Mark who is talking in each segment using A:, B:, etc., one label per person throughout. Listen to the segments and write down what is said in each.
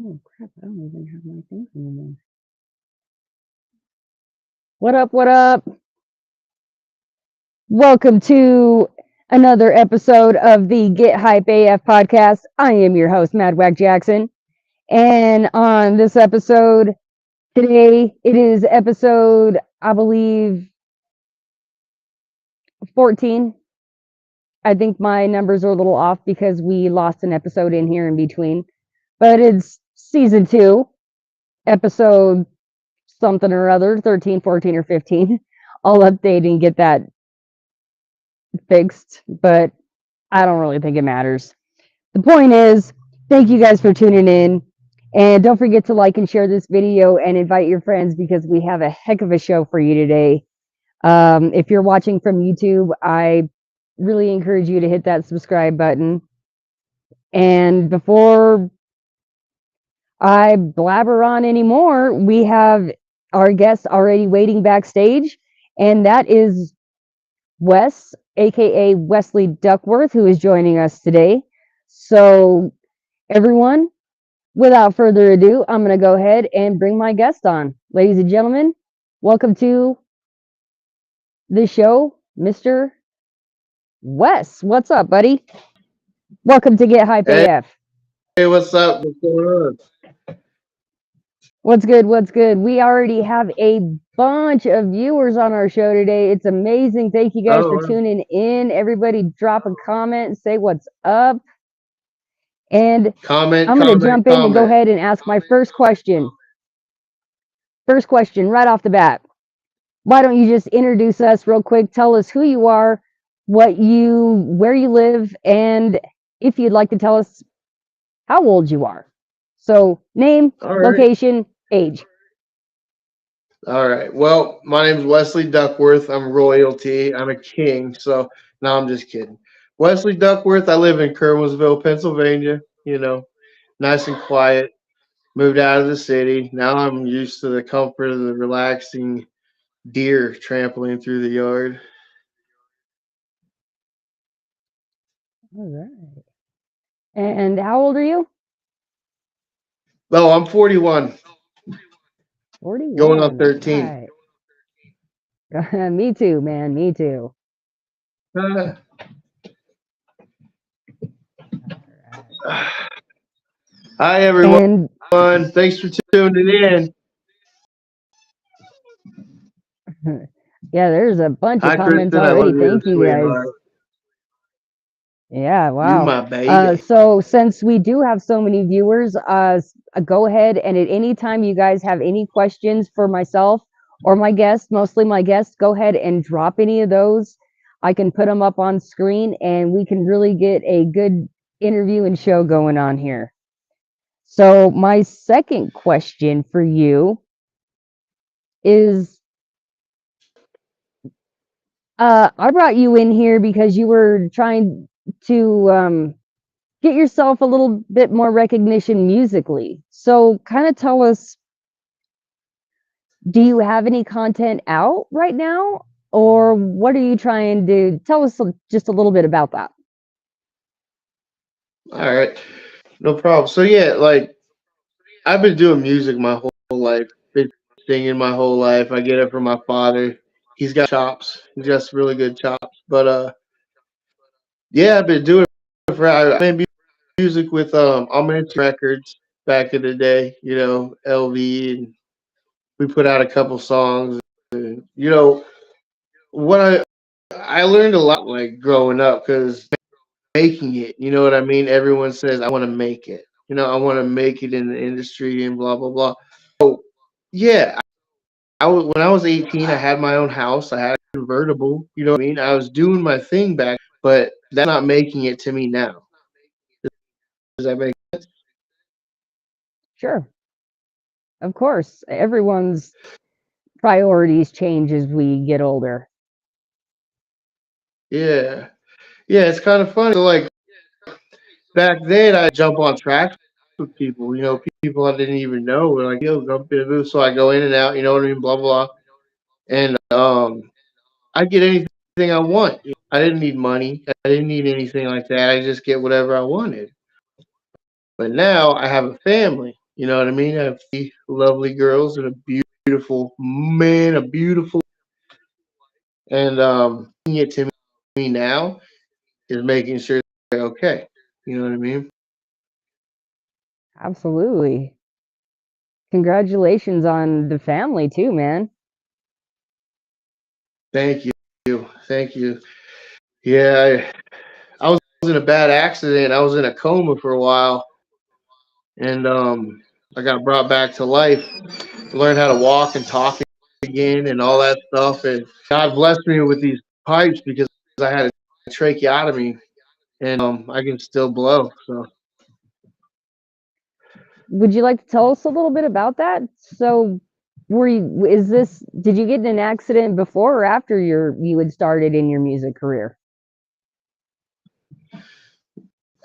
A: Oh crap, I don't even have my things anymore. What up, what up? Welcome to another episode of the Get Hype AF podcast. I am your host, Mad Wag Jackson. And on this episode today, it is episode, I believe, 14. I think my numbers are a little off because we lost an episode in here in between. But it's season 2, episode something or other, 13, 14, or 15. I'll update and get that fixed, but I don't really think it matters. The point is, thank you guys for tuning in. And don't forget to like and share this video and invite your friends because we have a heck of a show for you today. If you're watching from YouTube, I really encourage you to hit that subscribe button. And before I blabber on anymore, we have our guest already waiting backstage, and that is Wess, aka Wesley Duckworth, who is joining us today. So, everyone, without further ado, I'm going to go ahead and bring my guest on. Ladies and gentlemen, welcome to the show, Mr. Wess. What's up, buddy? Welcome to Get Hype
B: Hey,
A: AF.
B: what's up? What's going on?
A: What's good? What's good? We already have a bunch of viewers on our show today. It's amazing. Thank you guys for
B: Oh,
A: tuning in. Everybody drop a comment and say what's up. And
B: comment,
A: I'm going to
B: comment,
A: jump in and go
B: comment.
A: ahead and ask my first question. First question right off the bat. Why don't you just introduce us real quick? Tell us who you are, where you live, and if you'd like to tell us how old you are. So, name,
B: All right.
A: location, age.
B: All right. Well, my name's Wesley Duckworth. I'm royalty. I'm a king. So, no, I'm just kidding. Wesley Duckworth. I live in Kerwinsville, Pennsylvania. Nice and quiet. Moved out of the city. Now I'm used to the comfort of the relaxing deer trampling through the yard.
A: All right. And how old are you?
B: Oh, I'm 41, going on
A: 41. All
B: 13.
A: right. Me too, man. Me too.
B: Hi, everyone.
A: And
B: Thanks for tuning in.
A: yeah, there's a bunch of
B: Hi,
A: comments
B: Kristen. I
A: already.
B: love you,
A: Thank you guys.
B: sweetheart.
A: Yeah,
B: You
A: wow.
B: my baby.
A: So since we do have so many viewers, go ahead and at any time you guys have any questions for myself or my guests, mostly my guests, go ahead and drop any of those. I can put them up on screen and we can really get a good interview and show going on here. So my second question for you is, I brought you in here because you were trying to get yourself a little bit more recognition musically. So, kind of tell us, do you have any content out right now? Or what are you trying to tell us just a little bit about that?
B: All right. No problem. So, yeah, like, I've been doing music my whole life, been singing my whole life. I get it from my father. He's got chops. He's got really good chops. But, yeah, I've been doing it for, I made music with, Almanac Records back in the day, LV, and we put out a couple songs. And, what I learned a lot like growing up because making it, you know what I mean? Everyone says I want to make it. I want to make it in the industry and blah blah blah. So yeah, when I was 18, I had my own house. I had a convertible. You know what I mean? I was doing my thing back, but that's not making it to me now. Does that make
A: Sure, of course. Everyone's priorities change as we get older.
B: Yeah, yeah. It's kind of funny. So like back then, I jump on tracks with people. People I didn't even know were like, "Yo, jump in the booth." So I go in and out. You know what I mean? Blah blah. And I get anything I want. I didn't need money. I didn't need anything like that. I just get whatever I wanted. But now I have a family. You know what I mean? I have three lovely girls and a beautiful man, a beautiful, and it to me now is making sure they're okay. You know what I mean?
A: Absolutely. Congratulations on the family too, man.
B: Thank you, thank you. Yeah, I was in a bad accident. I was in a coma for a while, and I got brought back to life. Learned how to walk and talk again, and all that stuff. And God blessed me with these pipes because I had a tracheotomy, and I can still blow. So
A: Would you like to tell us a little bit about that? So, did you get in an accident before or after you had started in your music career?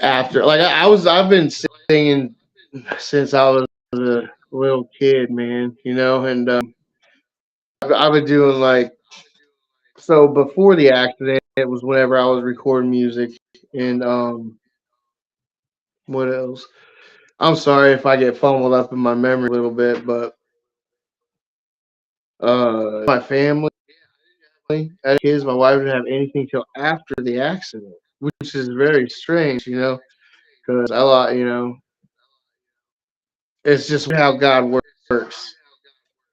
B: after, like I've been singing since I was a little kid, man. You know, and I've been doing like so before the accident. It was whenever I was recording music, and what else? I'm sorry if I get fumbled up in my memory a little bit, but my family, as kids, my wife didn't have anything till after the accident, which is very strange, you know, because it's just how God works.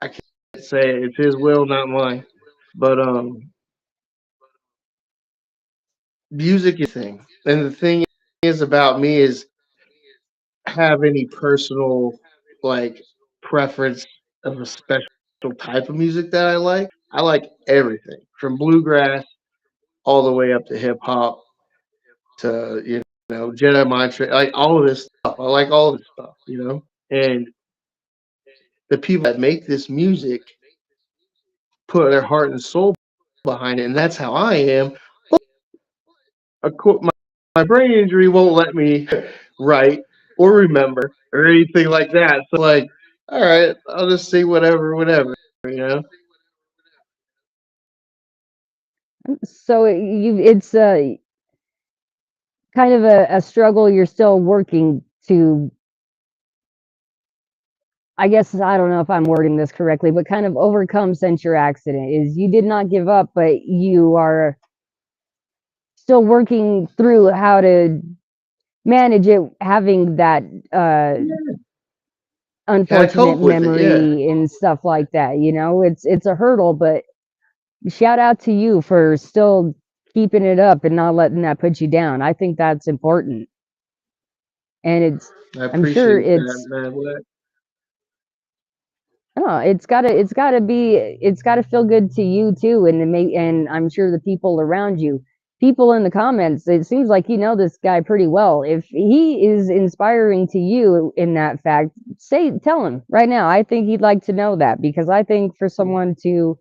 B: I can't say it. It's His will, not mine. But music is thing, and the thing is about me is have any personal like preference of a special type of music that I like. I like everything from bluegrass all the way up to hip hop to Jedi mind trick, like all of this stuff. I like all this stuff, and the people that make this music put their heart and soul behind it, and that's how I am. Of course, my brain injury won't let me write or remember or anything like that. So like, all right, I'll just say whatever, you know.
A: So it's kind of a struggle you're still working to, I guess, I don't know if I'm wording this correctly, but kind of overcome since your accident. Is you did not give up, but you are still working through how to manage it, having that
B: Gotta
A: unfortunate
B: cope with it, yeah.
A: memory and stuff like that. It's a hurdle, but shout out to you for still keeping it up and not letting that put you down. I think that's important. And
B: I
A: I'm sure
B: appreciate that, man.
A: oh, it's gotta feel good to you too, and I'm sure the people around you, people in the comments, it seems like you know this guy pretty well. If he is inspiring to you in that fact, tell him right now. I think he'd like to know that because I think for someone to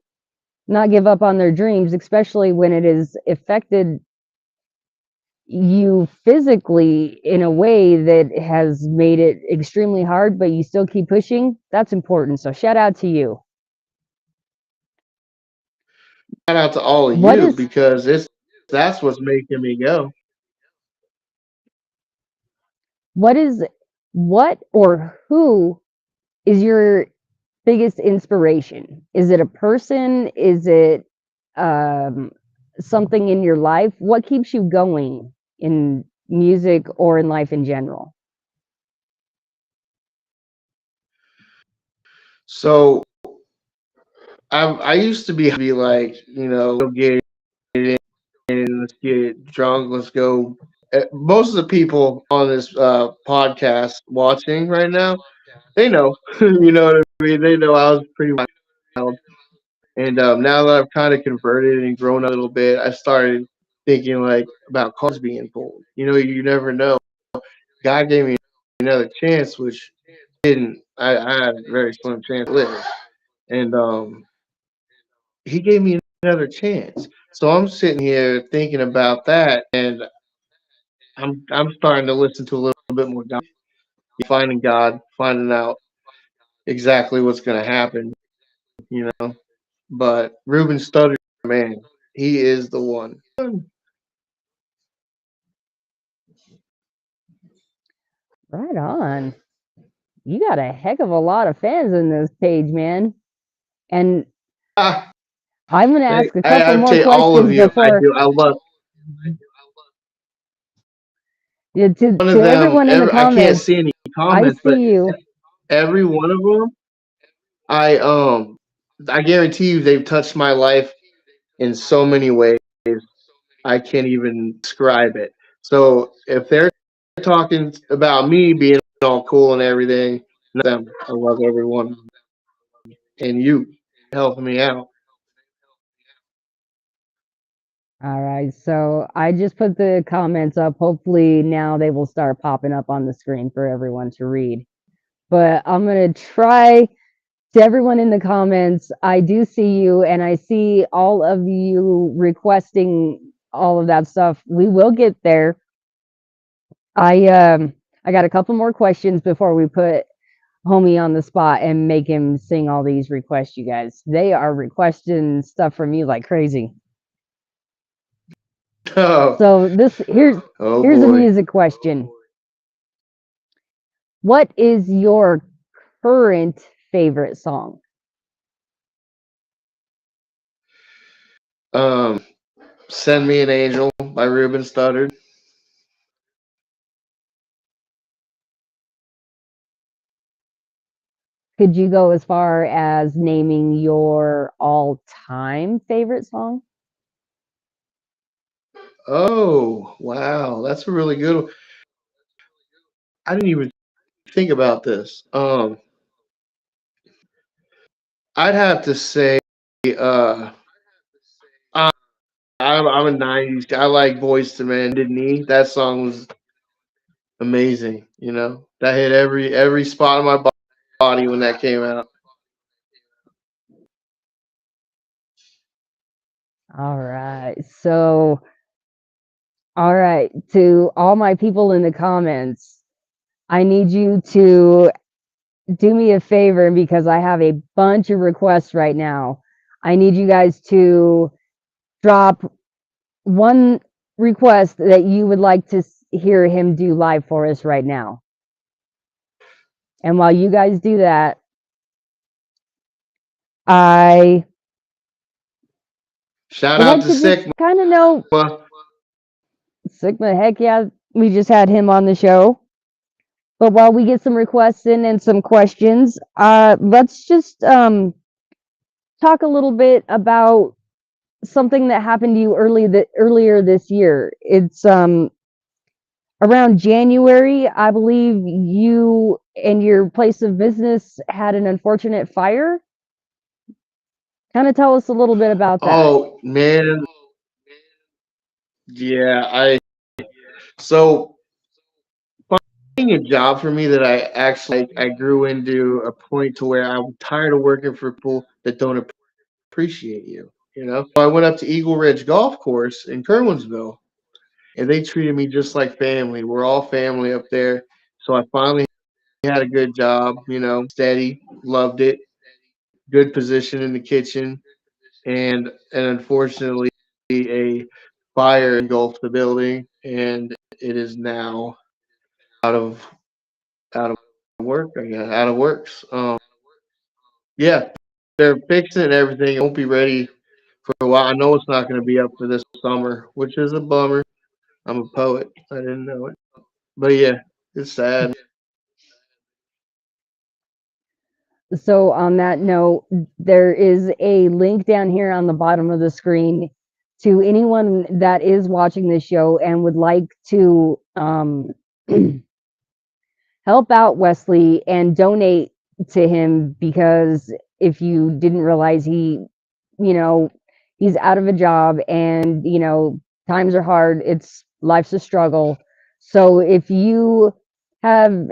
A: not give up on their dreams, especially when it has affected you physically in a way that has made it extremely hard, but you still keep pushing, that's important. So shout out to you.
B: Shout out to all of
A: What
B: you
A: is
B: because that's what's making me go.
A: what is what or who is your biggest inspiration? Is it a person? Is it um, something in your life? What keeps you going in music or in life in general?
B: So I used to be like, get in, let's get drunk, let's go. Most of the people on this podcast watching right now, they know, you know what I mean. They know I was pretty wild, and now that I've kind of converted and grown up a little bit, I started thinking like about cards being pulled. You never know. God gave me another chance, which didn't. I had a very slim chance to live, and He gave me another chance. So I'm sitting here thinking about that, and I'm starting to listen to a little bit more God, finding God, finding out exactly what's going to happen, you know. But Ruben Studdard, man, he is the one.
A: Right on. You got a heck of a lot of fans in this page, man. And
B: Ah,
A: I'm going to ask a couple
B: I
A: more
B: tell all of
A: questions
B: you, I
A: before
B: do. I love
A: yeah,
B: one
A: to
B: of them.
A: everyone in the
B: I can't
A: comments.
B: see any
A: I
B: comments, but
A: see you.
B: every one of them, I um, I guarantee you, they've touched my life in so many ways. I can't even describe it. So if they're talking about me being all cool and everything, them, I love everyone, and you helping me out.
A: All right. So I just put the comments up. Hopefully now they will start popping up on the screen for everyone to read. But I'm going to try to everyone in the comments. I do see you and I see all of you requesting all of that stuff. We will get there. I got a couple more questions before we put homie on the spot and make him sing all these requests, you guys. They are requesting stuff from you like crazy.
B: Oh,
A: So this
B: oh
A: here's a
B: boy.
A: music question. What is your current favorite song?
B: Um, Send Me an Angel by Ruben Studdard.
A: Could you go as far as naming your all-time favorite song?
B: Oh, wow, that's a really good one. I didn't even think about this. I'd have to say, uh, I- I'm a '90s guy. I like Boys to Men, didn't he? That song was amazing. You know, that hit every spot of my body when that came out.
A: All right. So, all right, to all my people in the comments, I need you to do me a favor because I have a bunch of requests right now. I need you guys to drop one request that you would like to hear him do live for us right now. And while you guys do that, I
B: Shout
A: would
B: out
A: like
B: to
A: to just
B: Sigma.
A: kind of know Sigma, heck yeah, we just had him on the show. But while we get some requests in and some questions, let's just talk a little bit about something that happened to you earlier this year. It's around January, I believe you and your place of business had an unfortunate fire. Kind of tell us a little bit about that.
B: Oh man, yeah. I so finding a job for me that I actually I grew into a point to where I'm tired of working for people that don't appreciate you. You know, so I went up to Eagle Ridge Golf Course in Kerwinsville, and they treated me just like family. We're all family up there. So I finally had a good job. You know, steady, loved it, good position in the kitchen, and unfortunately a fire engulfed the building, and it is now out of out of work. I guess out of works. Yeah, they're fixing it, everything. It won't be ready for a while. I know it's not going to be up for this summer, which is a bummer. I'm a poet. I didn't know it, but yeah, it's sad.
A: So, on that note, there is a link down here on the bottom of the screen to anyone that is watching this show and would like to help out Wesley and donate to him because if you didn't realize you know, he's out of a job and, times are hard. Life's a struggle. So if you have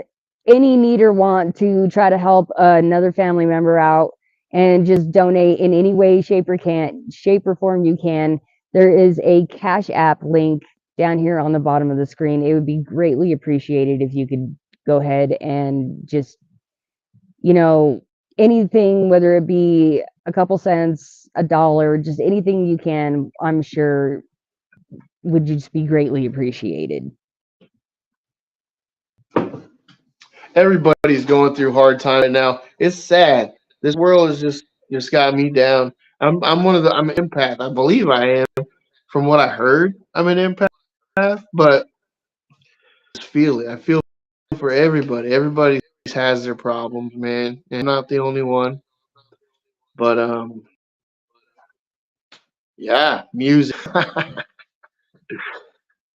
A: any need or want to try to help another family member out and just donate in any way, shape or form you can, there is a Cash App link down here on the bottom of the screen. It would be greatly appreciated if you could go ahead and just, you know, anything, whether it be a couple cents, a dollar, just anything you can, I'm sure would just be greatly appreciated.
B: everybody's going through hard times right now. It's sad. This world has just got me down. I'm an empath. I believe I am. From what I heard, I'm an empath, but I just feel it. I feel for everybody. Everybody has their problems, man. And I'm not the only one. But yeah, music.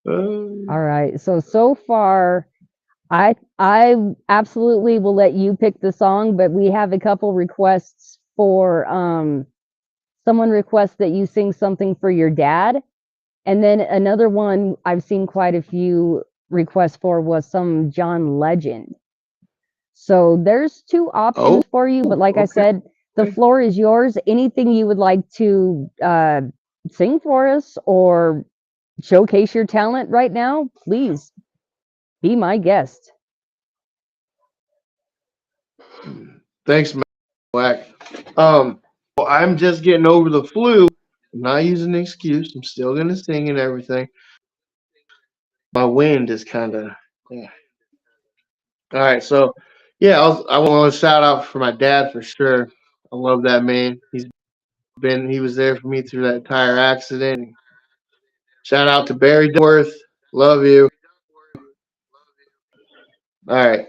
A: All right. So far, I absolutely will let you pick the song, but we have a couple requests for someone requests that you sing something for your dad. And then another one I've seen quite a few requests for was some John Legend. So there's two
B: Oh,
A: options for you, but like I
B: okay.
A: said, the floor is yours. Anything you would like to sing for us or showcase your talent right now, please be my guest.
B: Thanks, Mac. Well, I'm just getting over the flu. I'm not using an excuse. I'm still gonna sing and everything. My wind is kind of. Yeah. All right, so yeah, I want to shout out for my dad for sure. I love that man. He was there for me through that tire accident. Shout out to Barry Duckworth. Love you. All right.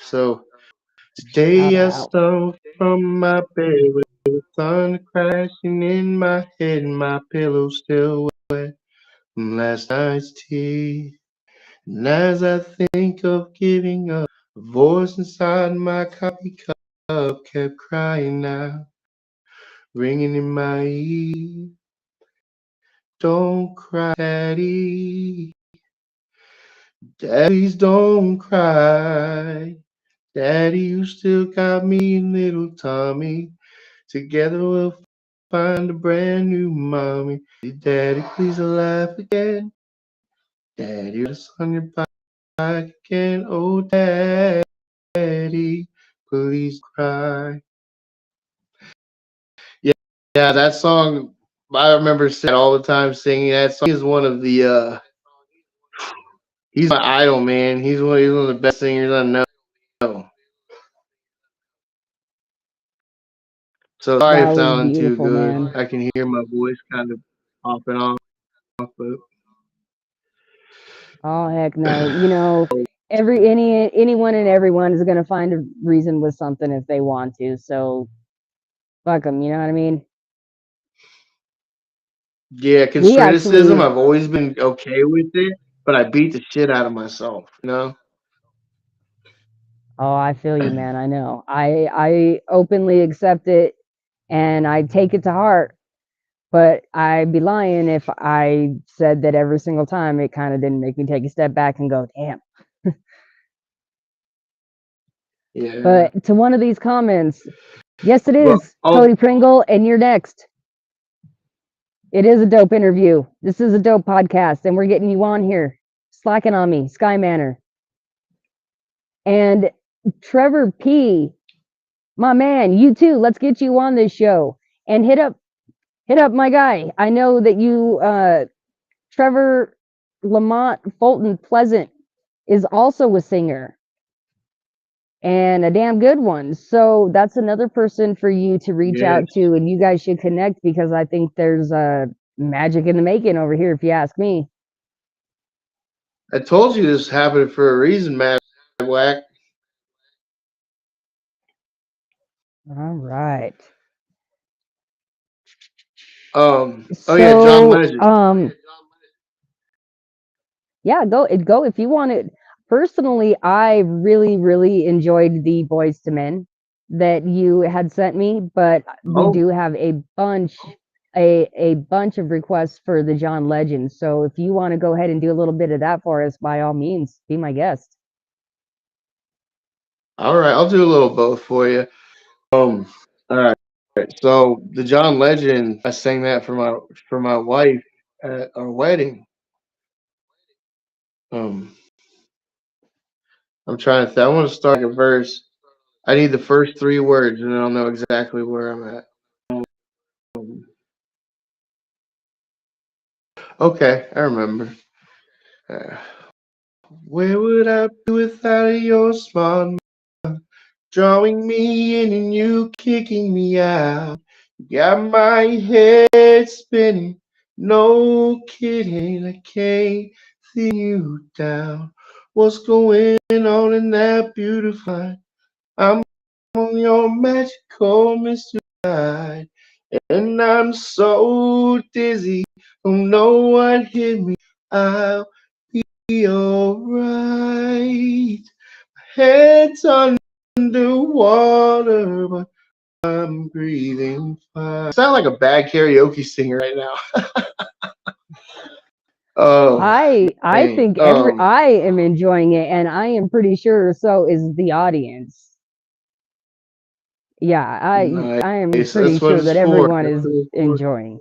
B: So
A: Shout
B: today I
A: out.
B: stumbled from my bed with the thunder crashing in my head, and my pillow still wet from last night's tea. And as I think of giving up, a voice inside my coffee cup kept crying out, ringing in my ear. Don't cry, Daddy. Daddies don't cry. Daddy, you still got me and little Tommy. Together we'll find a brand new mommy. Daddy, please laugh again. Daddy, you got us on your back again. Oh, Daddy, please cry. Yeah, yeah, that song. I remember saying all the time singing that song. He is one of the. He's my idol, man. He's one of the best singers I know. So sorry
A: That
B: if
A: was
B: sounding too
A: beautiful,
B: good.
A: man.
B: I can hear my voice kind of off and on, but
A: Oh heck no. You know, anyone and everyone is gonna find a reason with something if they want to. So fuck them. You know what I mean?
B: yeah,
A: We
B: criticism.
A: actually.
B: I've always been okay with it, but I beat the shit out of myself.
A: Oh, I feel you, man. I know. I openly accept it and I take it to heart. But I'd be lying if I said that every single time it kind of didn't make me take a step back and go, damn.
B: Yeah.
A: But to one of these comments, yes, it
B: Well,
A: is
B: I'll
A: Cody Pringle, and you're next. It is a dope interview. This is a dope podcast, and we're getting you on here. Slacking on me, Sky Manor. And Trevor P, my man, you too. Let's get you on this show. And hit up my guy. I know that you Trevor Lamont Fulton Pleasant is also a singer and a damn good one. So that's another person for you to reach
B: yes.
A: out to, and you guys should connect because I think there's magic in the making over here, if you ask me.
B: I told you this happened for a reason, Matt Whack.
A: All right.
B: Oh yeah, John
A: So,
B: Legend.
A: yeah, go if you want it. Personally, I really enjoyed the Boys to Men that you had sent me, but we
B: Oh,
A: do have a bunch of requests for the John Legend. So if you want to go ahead and do a little bit of that for us, by all means, be my guest.
B: all right. I'll do a little both for you. All right. So the John Legend, I sang that for my wife at our wedding. Um, I'm trying to. I want to start a verse. I need the first three words, and then I'll know exactly where I'm at. Um, okay, I remember. Uh, Where would I be without your smart drawing me in and you kicking me out? Got my head spinning, no kidding, I can't see you down. What's going on in that beautiful light? I'm on your magical mystery ride, and I'm so dizzy, don't know what hit me. I'll be alright. Head's underwater, but I'm breathing fine. I sound like a bad karaoke singer right now. Oh
A: I
B: man.
A: think I am enjoying it, and I am pretty sure so is the audience. Yeah, I am
B: Nice.
A: pretty
B: That's what
A: sure
B: it's
A: that
B: for.
A: everyone
B: That's
A: is
B: what it's for.
A: enjoying.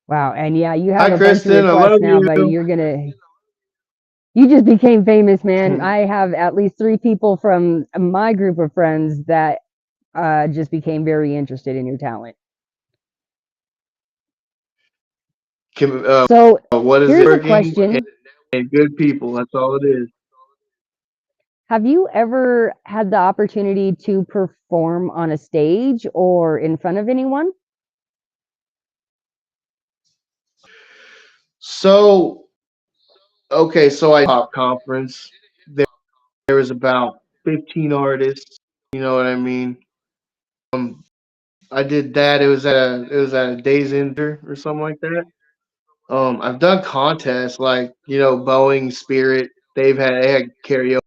A: Wow, and yeah, you have
B: Hi
A: a bunch of
B: Kristen, I
A: requests
B: love
A: now
B: you.
A: that you just became famous, man.
B: Hmm.
A: I have at least 3 people from my group of friends that just became very interested in your talent.
B: Can,
A: So
B: what is it?
A: here's a
B: Working
A: question.
B: and good people. That's all it is.
A: Have you ever had the opportunity to perform on a stage or in front of anyone?
B: So okay, so I pop conference. There was about 15 artists. You know what I mean? I did that. It was at a Days Ender or something like that. I've done contests like Boeing, Spirit. They had karaoke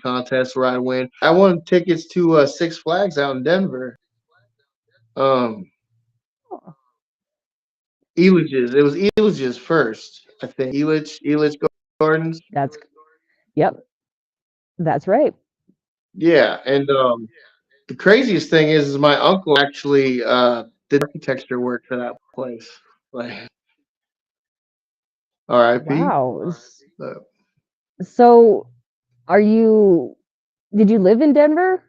B: contests where I win. I won tickets to Six Flags out in Denver. Um,
A: Oh,
B: Elitch's. It was Elitch's first, I think. Elitch Gardens.
A: that's yep, that's right.
B: Yeah, and the craziest thing is my uncle actually did architecture work for that place. Like R.I.P.
A: Wow.
B: Uh,
A: So, are you did you live in Denver?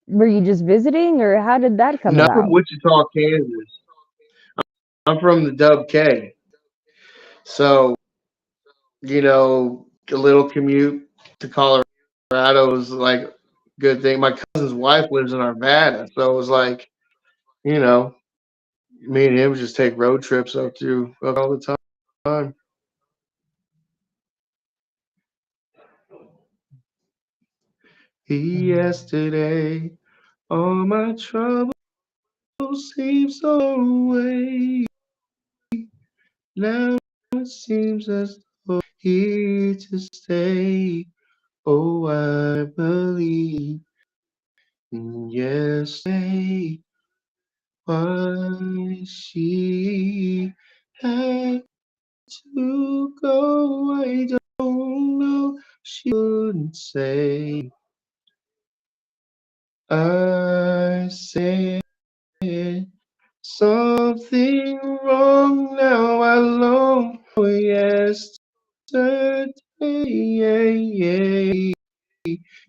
A: Were you just visiting or how did that come
B: not from
A: about?
B: Wichita, Kansas. I'm from the Dub K. So, a little commute to Colorado was like a good thing. My cousin's wife lives in Arvada, so it was like, you know, me and him would just take road trips up all the time. Yesterday, all my troubles seem so away. Now it seems as though here to stay. Oh, I believe in yesterday. Why she had to go, I don't know. She wouldn't say. I said something wrong now. I long for yesterday.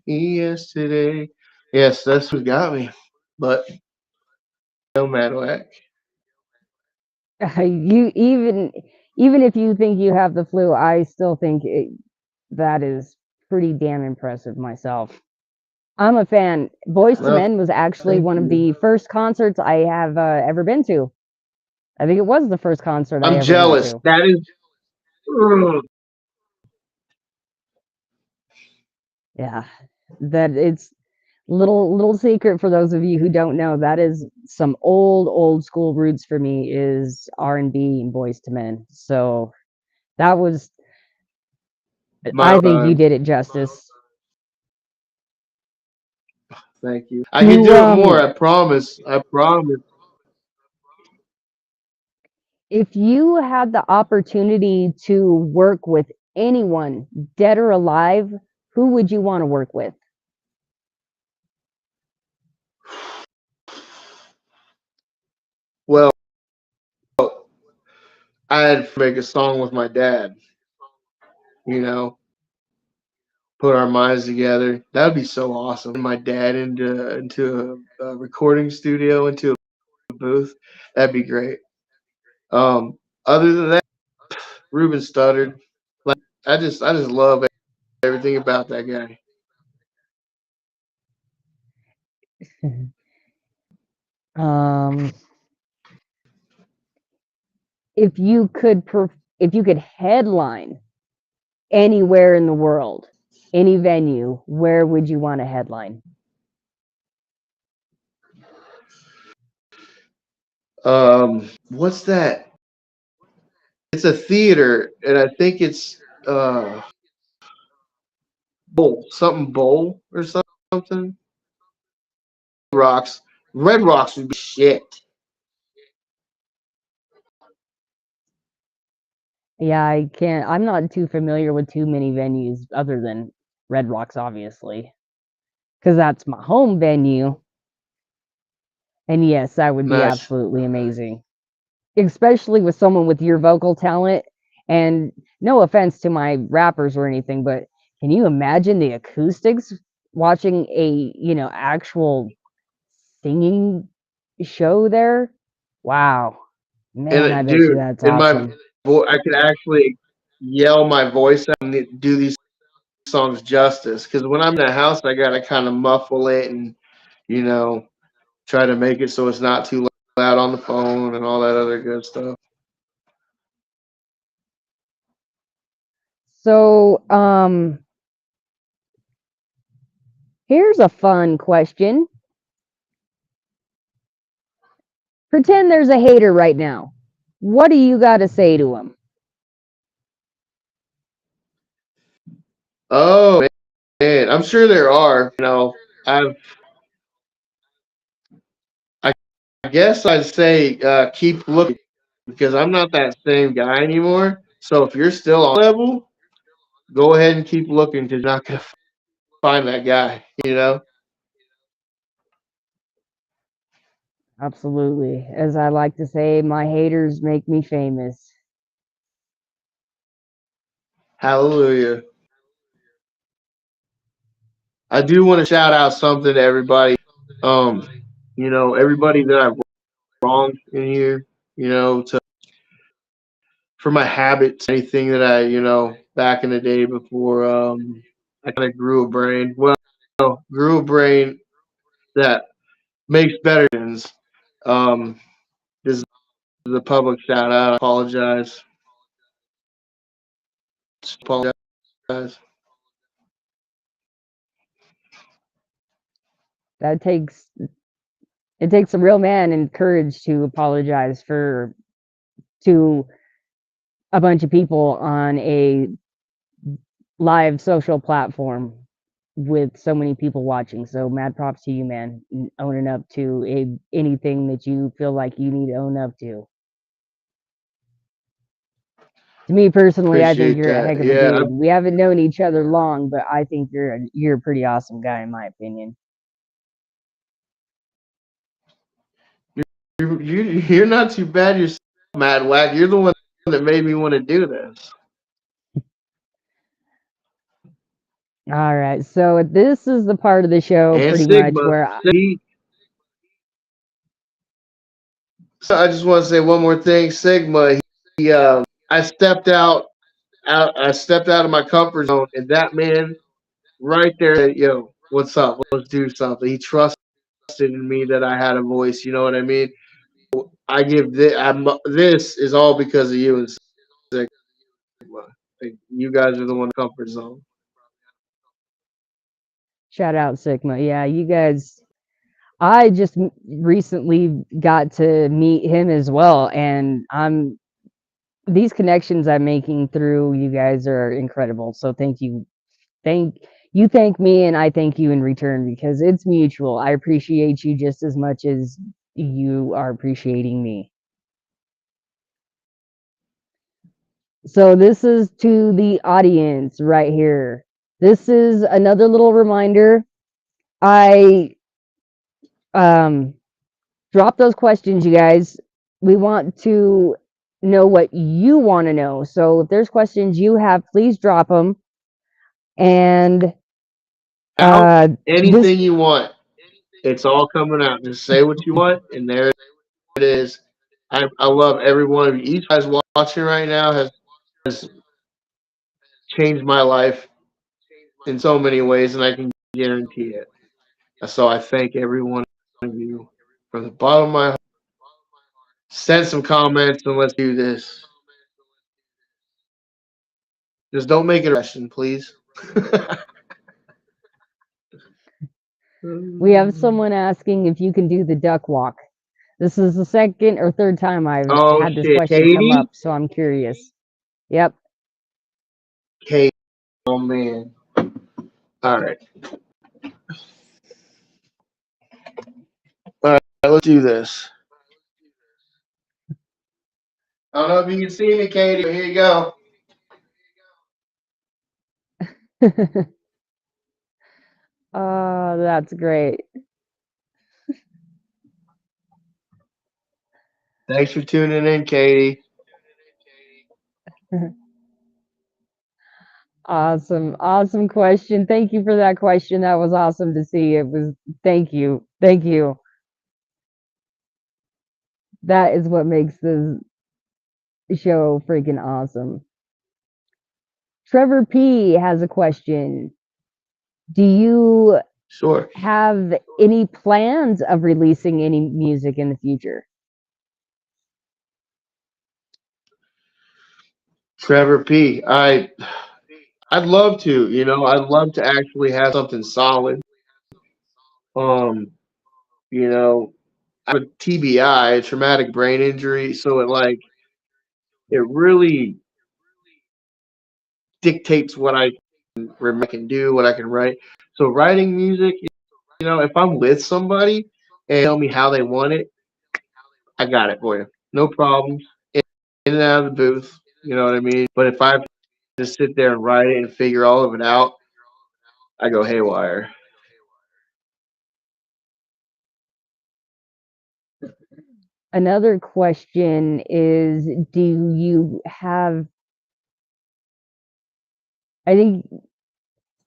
B: Yesterday. Yes, that's what got me. But no matter.
A: You even if you think you have the flu, I still think that is pretty damn impressive myself. I'm a fan. Boys to
B: Well,
A: Men was actually
B: thank
A: one of
B: you.
A: the first concerts I have ever been to. I think it was the first concert I
B: I'm
A: ever went
B: jealous.
A: to.
B: That is. Ugh.
A: Yeah, that it's little secret for those of you who don't know. That is some old school roots for me is R&B and Boys to Men. So that was
B: My
A: I think you
B: time.
A: did it justice.
B: Thank you. I can
A: You
B: do it more. I promise. I promise.
A: if you had the opportunity to work with anyone, dead or alive, who would you want to work with?
B: Well, I had to make a song with my dad. You know, put our minds together. That would be so awesome. My dad into a recording studio, into a booth. That'd be great. Other than that, Ruben stuttered. I just love everything about that guy.
A: um, if you could if you could headline anywhere in the world, any venue, where would you want to headline?
B: What's that? It's a theater, and I think it's bowl or something. Rocks, Red Rocks would be shit.
A: Yeah, I can't. I'm not too familiar with too many venues other than Red Rocks, obviously, because that's my home venue. And yes, that would be
B: Nice.
A: absolutely amazing, especially with someone with your vocal talent. And no offense to my rappers or anything, but can you imagine the acoustics watching a, actual singing show there? Wow. Man, I bet you
B: Dude,
A: that's
B: in my
A: awesome.
B: I could actually yell my voice out and do these songs justice. Because when I'm in the house, I gotta kind of muffle it and you know try to make it so it's not too loud on the phone and all that other good stuff.
A: So, here's a fun question. Pretend there's a hater right now. What do you got to say to him?
B: Oh man, I'm sure there are. I guess I'd say keep looking because I'm not that same guy anymore. So if you're still on level, go ahead and keep looking because you're not gonna find that guy.
A: Absolutely. As I like to say, my haters make me famous.
B: Hallelujah. I do want to shout out something to everybody. Um, everybody that I've wronged in here. To for my habits, anything that I, back in the day before I kind of grew a brain. Well, grew a brain that makes better decisions. Um, this is the public shout out. I apologize. Apologize.
A: That takes it takes a real man and courage to apologize to a bunch of people on a live social platform with so many people watching. So mad props to you, man, owning up to anything that you feel like you need to own up to. To me personally, I think
B: Appreciate
A: you're a
B: that.
A: heck of a
B: Yeah,
A: dude. We haven't known each other long, but I think you're a pretty awesome guy in my opinion.
B: you're not too bad yourself, Mad Whack. You're the one that made me want to do this.
A: All right, so this is the part of the show
B: And
A: pretty much
B: Sigma.
A: where
B: So I just want to say one more thing. Sigma. I stepped out of my comfort zone, and that man right there, yo, what's up? Let's do something. He trusted in me that I had a voice. You know what I mean? I give this. This is all because of you and Sigma. Like, you guys are the one in the comfort zone.
A: shout out Sigma. Yeah, you guys. I just recently got to meet him as well, and these connections I'm making through you guys are incredible. So thank you. Thank me and I thank you in return because it's mutual. I appreciate you just as much as you are appreciating me. So this is to the audience right here. This is another little reminder. I um drop those questions, you guys. We want to know what you want to know. So if there's questions you have, please drop them. And
B: Out
A: this
B: anything you want. It's all coming out. Just say what you want, and there it is. I love every one of you. Each guy's watching right now has changed my life in so many ways, and I can guarantee it. So I thank every one of you from the bottom of my heart. Send some comments and let's do this. Just don't make it a question, please.
A: We have someone asking if you can do the duck walk. This is the second or third time I've
B: Oh
A: had this
B: shit,
A: question come
B: Katie.
A: up, so I'm curious. Yep.
B: Katie. Oh man. All right. All right. Let's do this. I don't know if you can see me, Katie, but here you go.
A: Oh, that's great.
B: Thanks for tuning in, Katie.
A: Awesome. Awesome question. Thank you for that question. That was awesome to see. It was, thank you. Thank you. That is what makes this show freaking awesome. Trevor P has a question. Do you
B: Sure.
A: have any plans of releasing any music in the future?
B: Trevor P. I'd love to, I'd love to actually have something solid. Um, you know, I have a TBI, a traumatic brain injury, so it really dictates what I can do, what I can write. So writing music, if I'm with somebody and tell me how they want it, I got it for you. No problems. In and out of the booth, you know what I mean? But if I have to just sit there and write it and figure all of it out, I go haywire.
A: Another question is, do you have, I think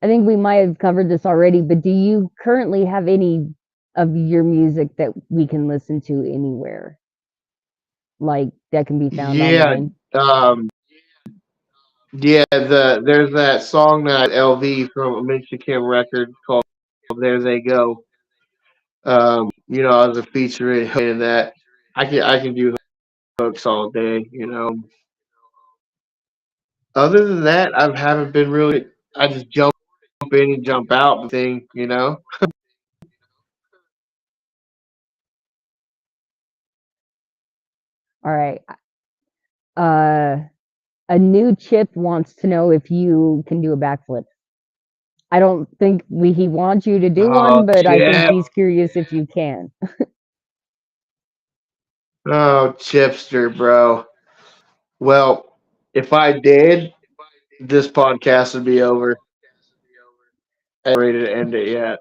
A: I think we might have covered this already, but do you currently have any of your music that we can listen to anywhere? Like that can be found
B: Yeah,
A: online?
B: um, yeah. There's that song that LV from Michigan Records called "There They Go." I was a feature in that. I can do hooks all day. Other than that, I haven't been really. I just jump in and jump out thing.
A: All right. Uh, a new chip wants to know if you can do a backflip. I don't think he wants you to do
B: Oh
A: one, but I think
B: shit!
A: he's curious if you can.
B: Oh chipster, bro. Well, if I did, this podcast would be over. I ain't ready to end it yet.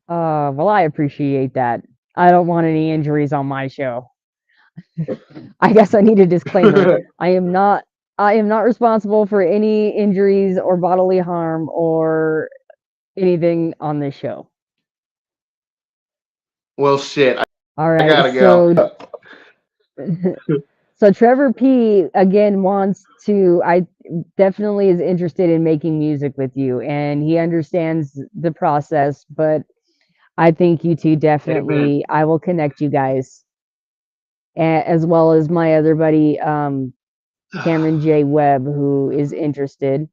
A: Well, I appreciate that. I don't want any injuries on my show. I guess I need a disclaimer. I am not I am not responsible for any injuries or bodily harm or anything on this show.
B: Well, shit.
A: All
B: I
A: right.
B: gotta go.
A: So Trevor P again wants to I definitely is interested in making music with you and he understands the process, but I think you two
B: Amen.
A: definitely I will connect you guys as well as my other buddy Cameron J. Webb, who is interested.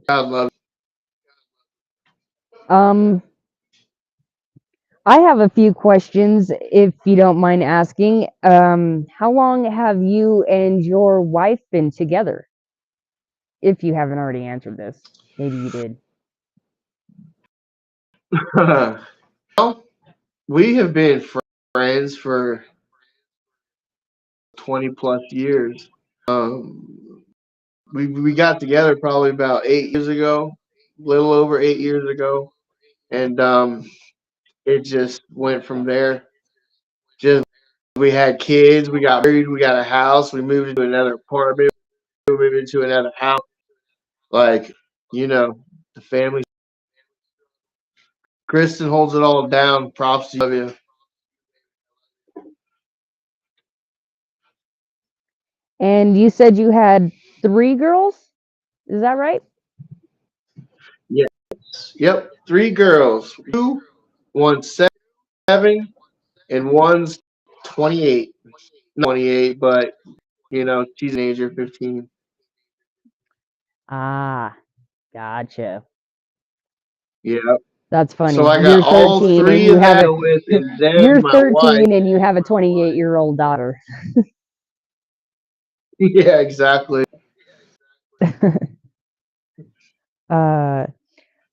B: God love.
A: Um, I have a few questions, if you don't mind asking. How long have you and your wife been together? If you haven't already answered this, maybe you did.
B: Well, we have been friends for 20 plus years. We got together probably about 8 years ago, a little over 8 years ago, and it just went from there. Just we had kids, we got married, we got a house, we moved into another apartment, we moved into another house. Like the family. Kristen holds it all down. Props to you.
A: And you said you had 3 girls? Is that right?
B: Yes. Yep. Three girls. Two, one's 7, and one's 28. Not 28, but she's an age of 15.
A: Ah, gotcha.
B: Yeah.
A: That's
B: So
A: funny.
B: I got
A: You're
B: all
A: 13 and
B: three
A: you
B: of
A: have
B: that
A: a
B: with, and then
A: you're
B: my wife.
A: 13 and you have a 28-year-old daughter.
B: Yeah, exactly.
A: uh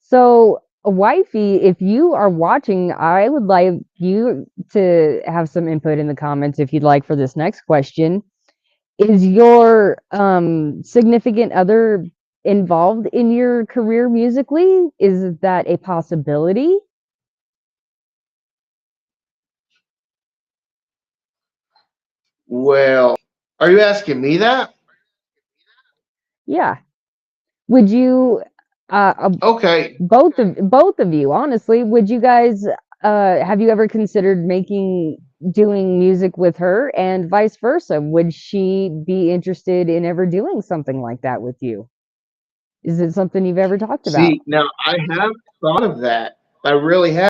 A: So, wifey, if you are watching, I would like you to have some input in the comments if you'd like for this next question. Is your significant other involved in your career musically? Is that a possibility?
B: Well, are you asking me that?
A: Yeah. Would you
B: Okay.
A: both of you, honestly, would you guys have you ever considered doing music with her and vice versa? Would she be interested in ever doing something like that with you? Is it something you've ever talked about?
B: See, now I have thought of that. I really have.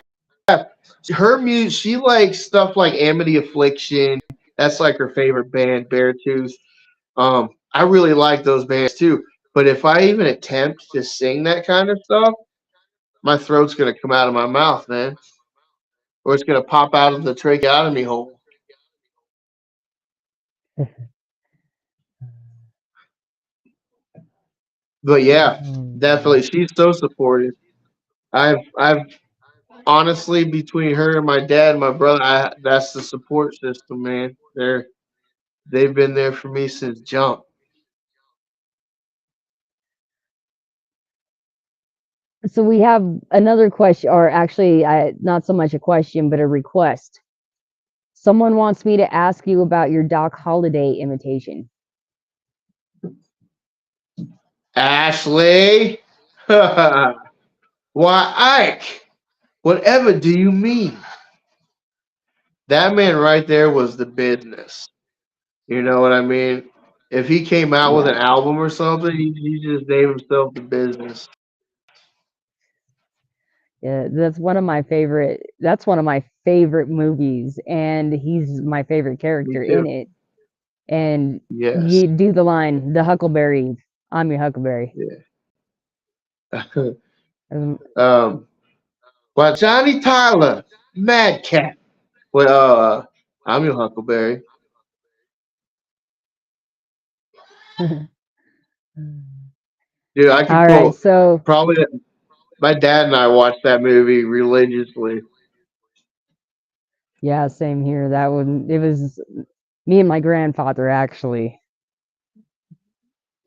B: Her music, she likes stuff like Amity Affliction. That's like her favorite band, Beartooth. I really like those bands too. But if I even attempt to sing that kind of stuff, my throat's gonna come out of my mouth, man, or it's gonna pop out of the tracheotomy hole. But yeah, definitely,
A: Mm.
B: she's so supportive. I've honestly, between her and my dad and my brother, that's the support system, man. They've been there for me since jump.
A: So we have another question, or actually, not so much a question, but a request. Someone wants me to ask you about your Doc Holliday imitation.
B: Ashley, why, Ike? Whatever do you mean? That man right there was the business. You know what I mean? If he came out with
A: Yeah.
B: an album or something, he just gave himself the business.
A: Yeah, that's one of my favorite movies, and he's my favorite
B: Me
A: character
B: too.
A: in it. And
B: Yes.
A: you do the line, the Huckleberry, I'm your Huckleberry.
B: Yeah.
A: Um,
B: um, well, Johnny Tyler, Madcap. Well, I'm your Huckleberry. Dude, I could
A: All right,
B: quote
A: so
B: probably my dad and I watched that movie religiously.
A: yeah, same here. It was me and my grandfather actually.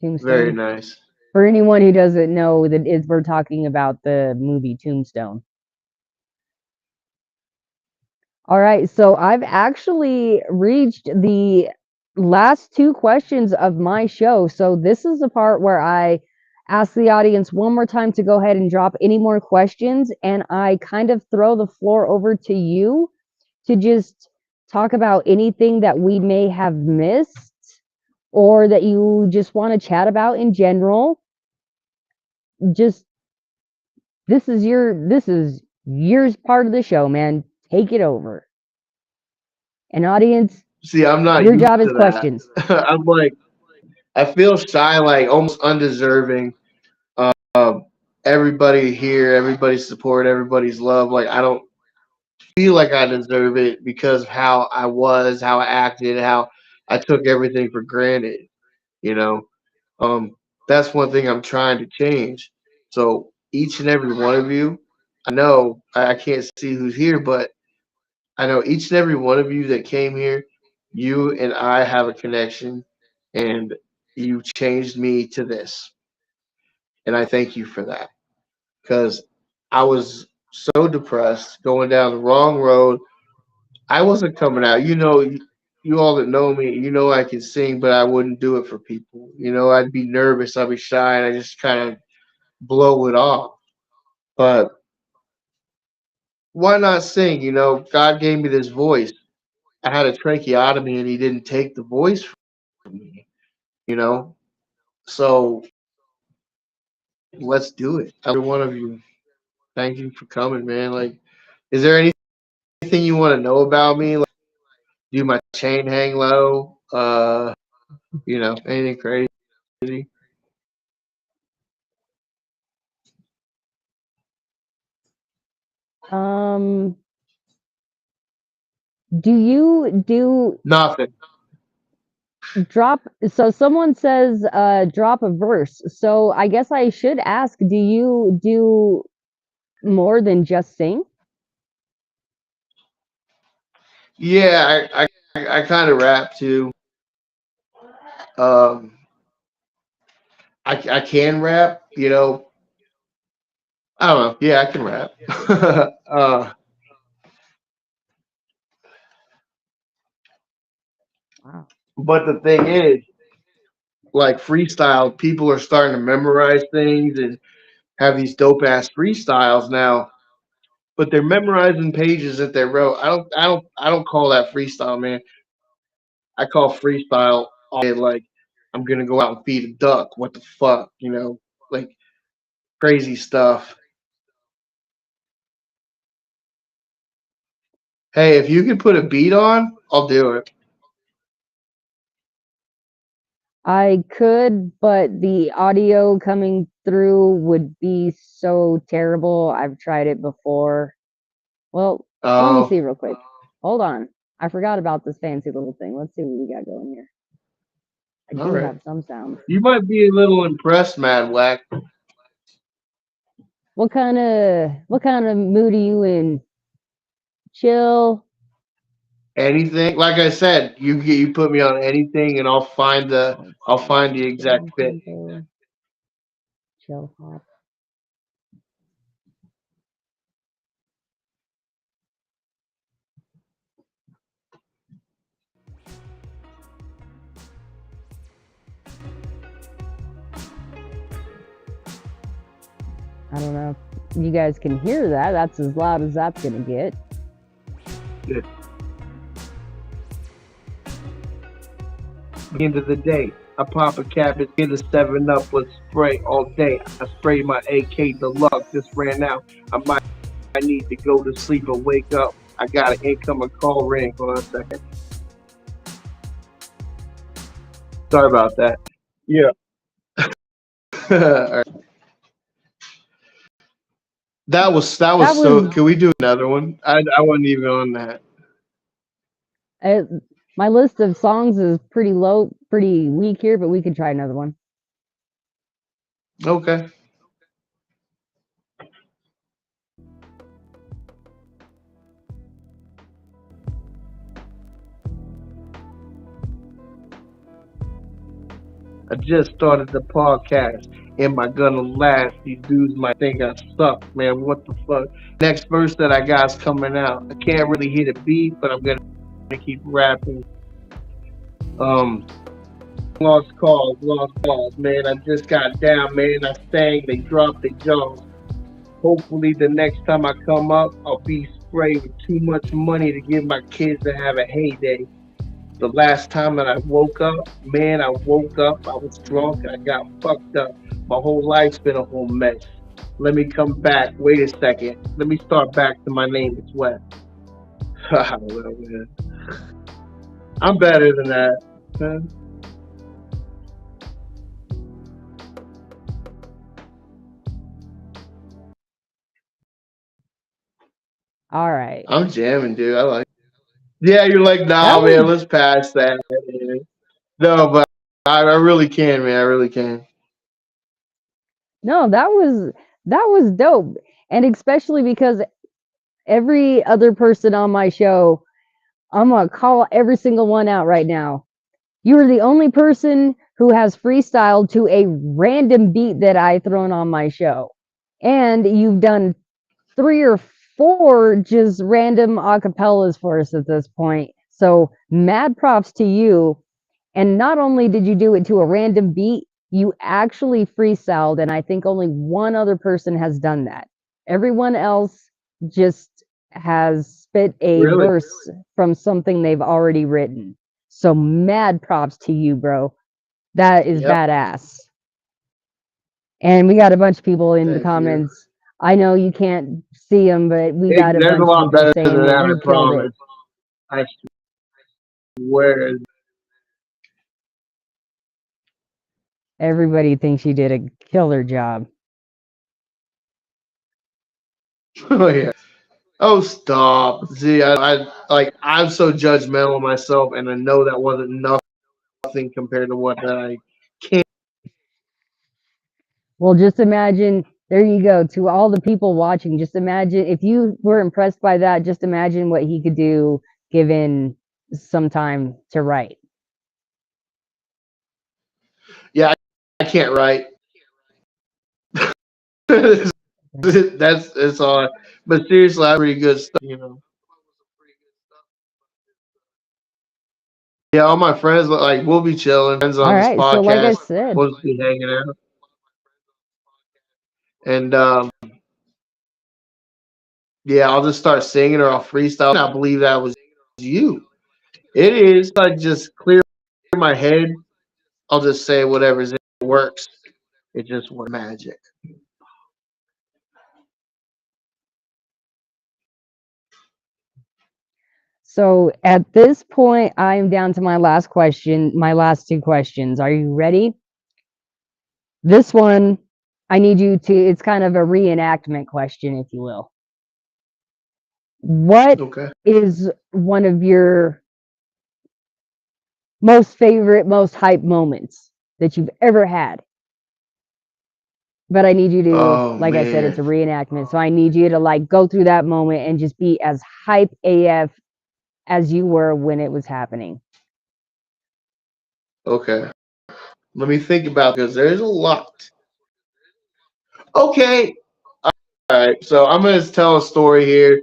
B: Very
A: Tombstone.
B: nice.
A: For anyone who doesn't know, we're talking about the movie Tombstone. All right, so I've actually reached the last 2 questions of my show. So this is the part where I ask the audience one more time to go ahead and drop any more questions, and I kind of throw the floor over to you to just talk about anything that we may have missed or that you just want to chat about in general. Just this is your part of the show, man. Take it over. And audience,
B: See, I'm not
A: your
B: used
A: job is
B: to that.
A: questions.
B: I'm like, I feel shy, like almost undeserving of everybody here, everybody's support, everybody's love. Like, I don't feel like I deserve it because of how I was, how I acted, how I took everything for granted. You know, um, that's one thing I'm trying to change. So each and every one of you, I know I can't see who's here, but I know each and every one of you that came here, you and I have a connection, and you changed me to this, and I thank you for that because I was so depressed, going down the wrong road. I wasn't coming out. You all that know me, you know I can sing, but I wouldn't do it for people. I'd be nervous, I'd be shy, and I just kind of blow it off. But why not sing? God gave me this voice. I had a tracheotomy, and He didn't take the voice from me. you know. So let's do it. Every one of you. Thank you for coming, man. Like, is there anything you want to know about me? Like, do my chain hang low? Anything crazy?
A: Um, do you do
B: Nothing.
A: drop? So someone says drop a verse. So I guess I should ask, do you do more than just sing?
B: Yeah, I kind of rap too. Um, I can rap. I don't know. Yeah, I can rap.
A: Wow.
B: But the thing is, like freestyle, people are starting to memorize things and have these dope ass freestyles now. But they're memorizing pages that they wrote. I don't call that freestyle, man. I call freestyle like I'm gonna go out and feed a duck. What the fuck, like crazy stuff. Hey, if you could put a beat on, I'll do it.
A: I could, but the audio coming through would be so terrible. I've tried it before. Well, let me
B: Oh,
A: see real quick. Hold on. I forgot about this fancy little thing. Let's see what we got going here. I
B: all
A: do
B: right.
A: have some sounds.
B: You might be a little impressed, Mad Whack.
A: What kind of mood are you in? Chill.
B: Anything, like I said, you put me on anything, and
A: Let's
B: I'll
A: see.
B: find the exact
A: Down
B: fit.
A: tempo. Chill hop. I don't know if you guys can hear that. That's as loud as that's gonna get.
B: Good. End of the day, I pop a cap and get a 7 up with spray all day. I spray my AK Deluxe, just ran out. I need to go to sleep or wake up. I got an incoming call ring. Hold on a second. Sorry about that. Yeah. All right. That was
A: That
B: so.
A: was
B: Can we do another one? I wasn't even on that.
A: uh, my list of songs is pretty low, pretty weak here, but we could try another one.
B: Okay. I just started the podcast. Am I gonna last? These dudes might think I suck, man. What the fuck? Next verse that I got's coming out. I can't really hit a beat, but I'm gonna keep rapping. Um, lost calls, man. I just got down, man. I sang, they dropped their jaws. Hopefully, the next time I come up, I'll be sprayed with too much money to give my kids to have a heyday. The last time that I woke up, man, I woke up, I was drunk, and I got fucked up. My whole life's been a whole mess. Let me come back. Wait a second. Let me start back to my name is Wess. Well, man, I'm better than that. Huh?
A: All right.
B: I'm jamming, dude. I like. Yeah, you're like,
A: That
B: nah, man.
A: was
B: Let's pass that. Man. No, but I really can, man. I really can.
A: no, that was dope. And especially because every other person on my show, I'm gonna call every single one out right now. You are the only person who has freestyled to a random beat that I thrown on my show. And you've done 3 or 4 just random acapellas for us at this point. So mad props to you. And not only did you do it to a random beat, you actually freestyled, and I think only one other person has done that. Everyone else just has spit a
B: Really?
A: verse from something they've already written. So mad props to you, bro. That is
B: Yep.
A: badass. And we got a bunch of people in the
B: Thank you.
A: comments. I know you can't see them, but we got a
B: There's a
A: bunch of
B: lot
A: people
B: better than
A: saying that
B: that, I
A: you killed it.
B: promise. I swear.
A: Everybody thinks you did a killer job.
B: Oh yeah. Oh stop. See, I'm so judgmental of myself, and I know that wasn't nothing compared to what I can't.
A: Well, just imagine, there you go, to all the people watching, just imagine, if you were impressed by that, just imagine what he could do given some time to write.
B: Yeah, I can't write. That's all. But seriously, I pretty good stuff. Yeah, all my friends like we'll be chilling. Friends
A: All
B: on this
A: right, so like I
B: podcast,
A: said,
B: we'll just be hanging out, and yeah, I'll just start singing or I'll freestyle. I believe that was you. It is. I just clear my head. I'll just say whatever's in it works. It just works magic.
A: so at this point, I'm down to my last question, my last two questions. Are you ready? This one, I need you to, it's kind of a reenactment question, if you will. What
B: Okay.
A: is one of your most favorite, most hype moments that you've ever had? But I need you to,
B: Oh
A: like I said, it's
B: man.
A: a reenactment. So I need you to like go through that moment and just be as hype AF as you were when it was happening.
B: Okay. Let me think about because there's a lot. Okay. All right. So I'm gonna tell a story here.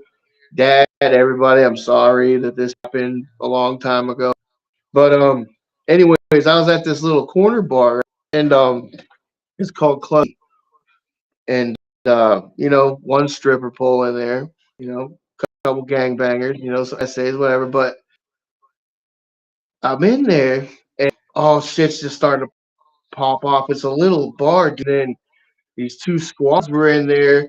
B: Dad, everybody, I'm sorry that this happened a long time ago. But anyways, I was at this little corner bar, and it's called Club, and one stripper pole in there, a couple gangbangers, so essays, whatever. But I'm in there, and all shit's just starting to pop off. It's a little bar, dude. And these two squads were in there,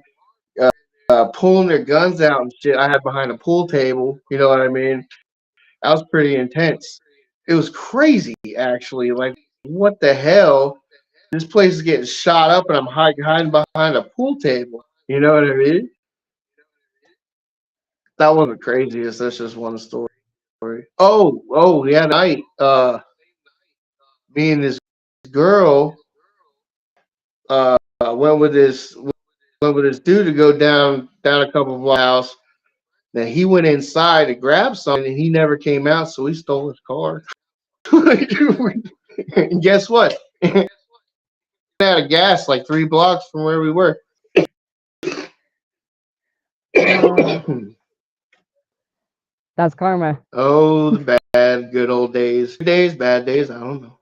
B: pulling their guns out and shit. I had behind a pool table, you know what I mean? That was pretty intense. It was crazy, actually. Like, what the hell? This place is getting shot up, and I'm hiding behind a pool table. You know what I mean? That wasn't the craziest. That's just one story. Oh, yeah, night. Me and this girl went with this dude to go down a couple of blocks house. Then he went inside to grab something, and he never came out, so we stole his car. And guess what? Out of gas like 3 blocks from where we were.
A: Uh, that's karma.
B: Oh, the bad, good old days. Good days, bad days, I don't know.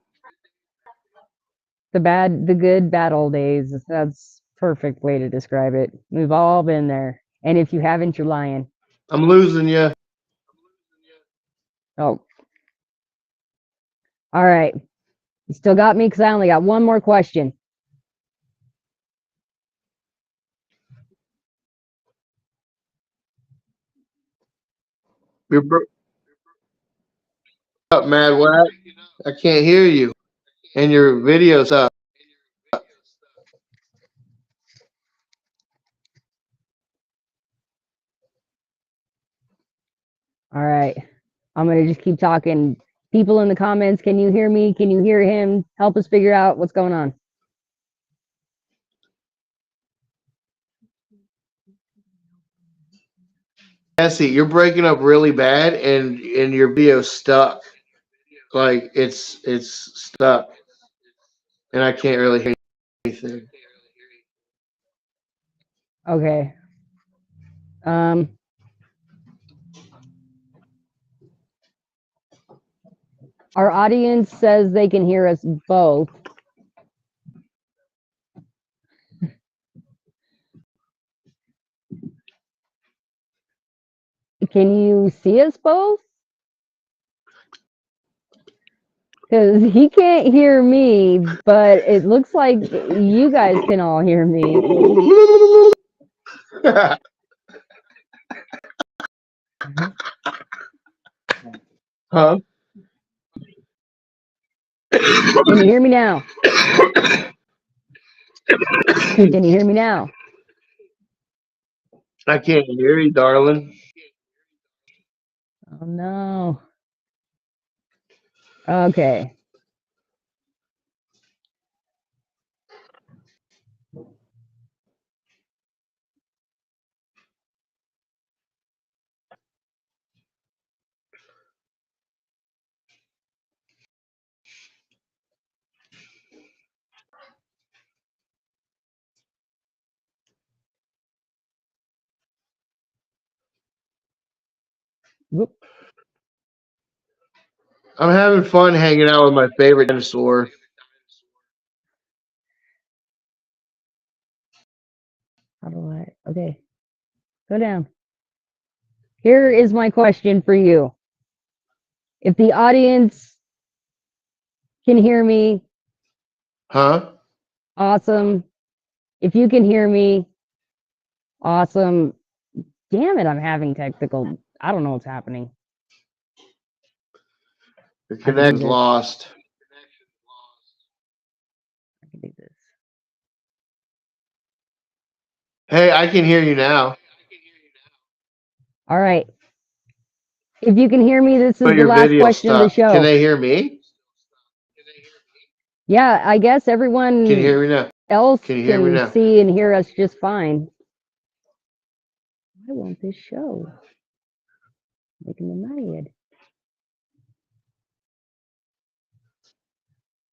A: The good, bad old days. That's perfect way to describe it. We've all been there. And if you haven't, you're lying.
B: I'm losing you.
A: Oh, all right. You still got me because I only got one more question.
B: You're up, Mad Wax. I can't hear you. And your video's up.
A: All right. I'm going to just keep talking. People in the comments, can you hear me? Can you hear him? Help us figure out what's going on.
B: Jesse, you're breaking up really bad, and your video's stuck. Like it's stuck, and I can't really hear anything.
A: Okay. Um, our audience says they can hear us both. Can you see us both? Because he can't hear me, but it looks like you guys can all hear me.
B: Huh?
A: Can you hear me now? Can you hear me now?
B: I can't hear you, darling.
A: Oh no. Okay. Whoop.
B: I'm having fun hanging out with my favorite dinosaur.
A: How do I? Okay. Go down. Here is my question for you. If the audience can hear me,
B: Huh?
A: awesome. If you can hear me, awesome. Damn it, I'm having technical. I don't know what's happening.
B: The
A: I can do
B: connection's
A: this.
B: lost.
A: I can do this.
B: Hey, I can hear you now.
A: All right. If you can hear me, this is
B: But
A: the
B: your
A: last
B: video
A: question of the
B: stopped. Can
A: show.
B: they hear me?
A: Yeah, I guess
B: Can you
A: everyone
B: hear me now?
A: else
B: Can you hear me
A: can
B: now?
A: see and hear us just fine. Why won't this show? Making me mad.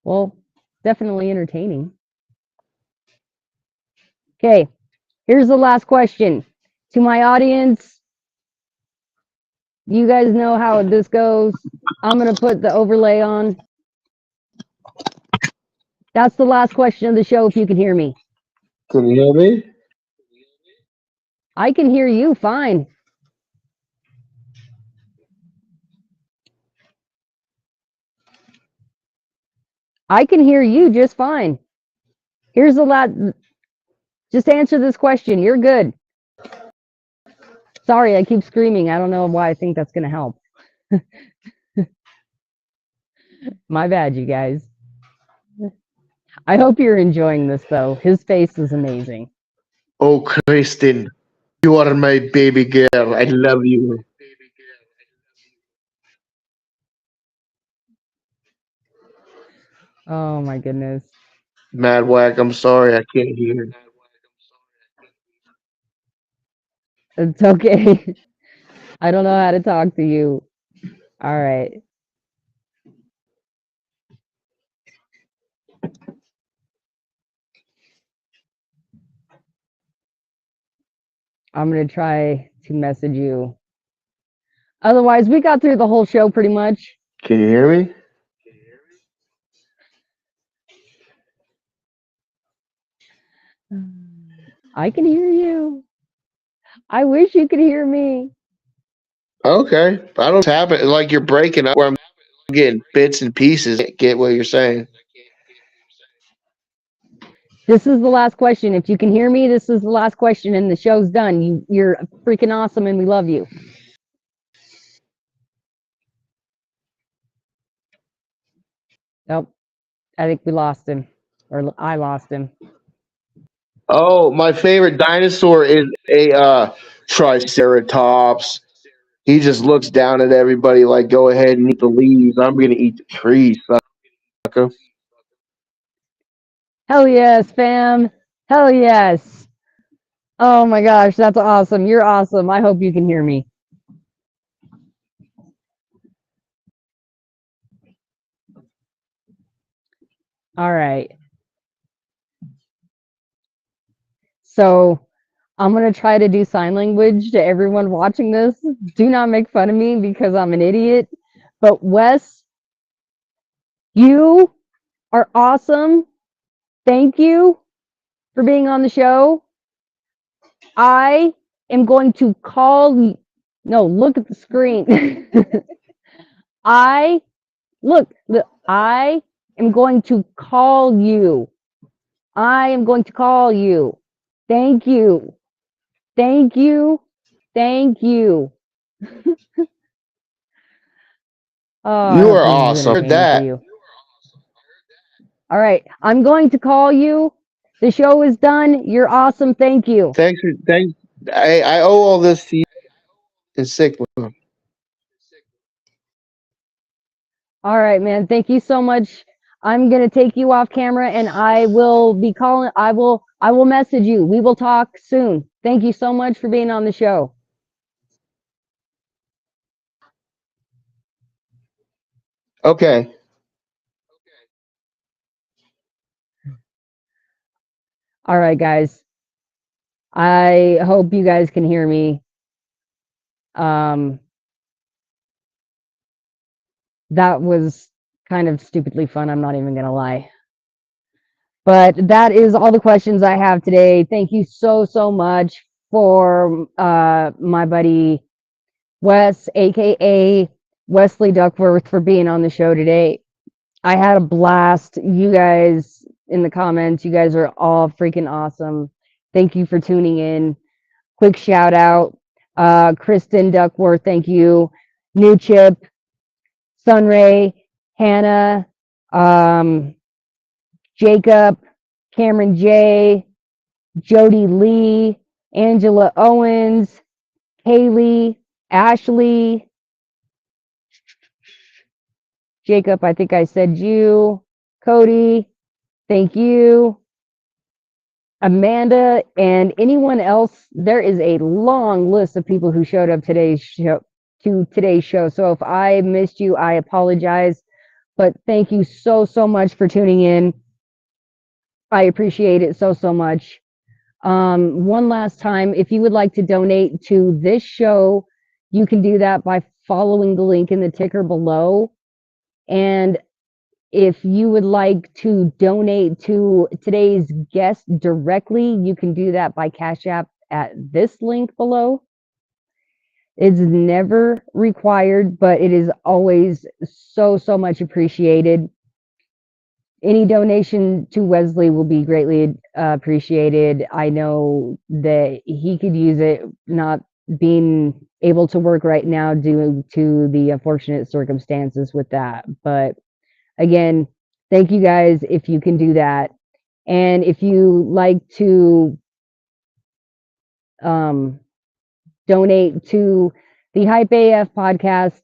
A: Well, definitely entertaining. Okay, here's the last question. To my audience, you guys know how this goes. I'm going to put the overlay on. That's the last question of the show if you can hear me.
B: Can you hear me?
A: I can hear you fine. I can hear you just fine. Here's the last. Just answer this question. You're good. Sorry, I keep screaming. I don't know why I think that's going to help. My bad, you guys. I hope you're enjoying this, though. His face is amazing.
B: Oh, Kristen, you are my baby girl. I love you.
A: Oh, my goodness.
B: Mad Whack, I'm sorry I can't hear.
A: It's okay. I don't know how to talk to you. All right. I'm going to try to message you. Otherwise, we got through the whole show pretty much.
B: Can you hear me?
A: I can hear you. I wish you could hear me.
B: Okay. I don't have it like you're breaking up where I'm getting bits and pieces. I get what you're saying.
A: This is the last question. If you can hear me, this is the last question, and the show's done. You're freaking awesome, and we love you. Nope. I think we lost him, or I lost him.
B: Oh, my favorite dinosaur is a triceratops. He just looks down at everybody like, go ahead and eat the leaves. I'm going to eat the trees, sucker.
A: Hell yes, fam. Hell yes. Oh my gosh, that's awesome. You're awesome. I hope you can hear me. All right. So I'm going to try to do sign language to everyone watching this. Do not make fun of me because I'm an idiot. But Wes, you are awesome. Thank you for being on the show. I am going to call. No, look at the screen. I Look, I am going to call you. I am going to call you. Thank you. Thank you. Thank you. Oh, I
B: You
A: hope
B: are
A: this is
B: awesome. Heard
A: entertaining for
B: that.
A: you. All right. I'm going to call you. The show is done. You're awesome. Thank you.
B: Thanks. I owe all this to you and sick one.
A: All right, man. Thank you so much. I'm going to take you off camera and I will be calling. I will message you. We will talk soon. Thank you so much for being on the show.
B: Okay.
A: All right, guys. I hope you guys can hear me. That was kind of stupidly fun. I'm not even going to lie. But that is all the questions I have today. Thank you so, so much for my buddy Wes, aka Wesley Duckworth, for being on the show today. I had a blast. You guys in the comments, you guys are all freaking awesome. Thank you for tuning in. Quick shout out. Kristen Duckworth, thank you. New Chip, Sunray, Hannah, Jacob, Cameron J, Jody Lee, Angela Owens, Kaylee, Ashley, Jacob, I think I said you, Cody, thank you, Amanda, and anyone else. There is a long list of people who showed up to today's show. So if I missed you, I apologize. But thank you so, so much for tuning in. I appreciate it so, so much. One last time, if you would like to donate to this show, you can do that by following the link in the ticker below. And if you would like to donate to today's guest directly, you can do that by Cash App at this link below. It's never required, but it is always so, so much appreciated. Any donation to Wesley will be greatly appreciated. I know that he could use it, not being able to work right now due to the unfortunate circumstances with that. But again, thank you guys if you can do that. And if you like to donate to the Hype AF podcast,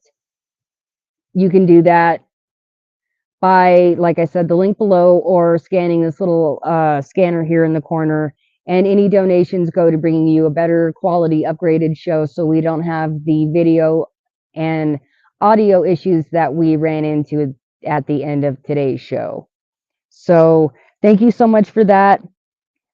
A: you can do that by, like I said, the link below or scanning this little scanner here in the corner. And any donations go to bringing you a better quality upgraded show so we don't have the video and audio issues that we ran into at the end of today's show. So thank you so much for that.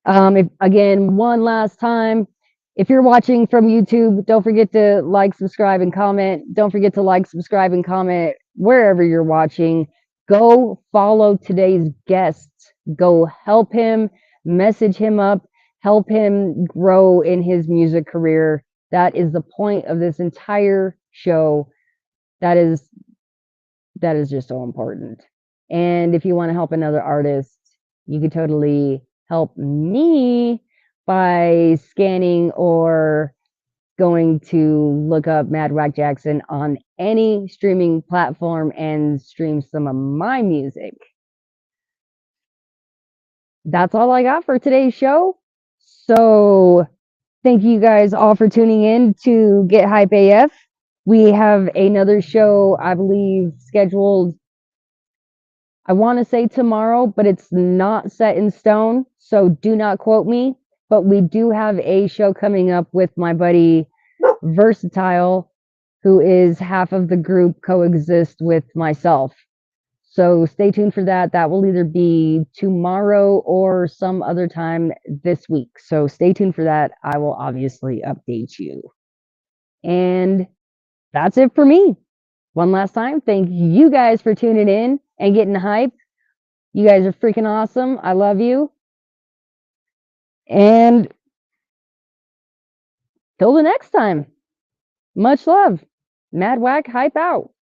A: Again, one last time, if you're watching from YouTube, don't forget to like, subscribe, and comment. Don't forget to like, subscribe, and comment wherever you're watching. Go follow today's guests. Go help him, message him up, help him grow in his music career. That is the point of this entire show. That is just so important. And if you want to help another artist, you could totally help me by scanning or going to look up Mad Whack Jackson on any streaming platform and stream some of my music. That's all I got for today's show. So thank you guys all for tuning in to Get Hype AF. We have another show, I believe, scheduled, I want to say tomorrow, but it's not set in stone, so do not quote me. But we do have a show coming up with my buddy Versatile, who is half of the group Coexist with myself. So stay tuned for that. That will either be tomorrow or some other time this week. So stay tuned for that. I will obviously update you. And that's it for me. One last time, thank you guys for tuning in and getting hype. You guys are freaking awesome. I love you. And till the next time, much love. Mad Whack, hype out.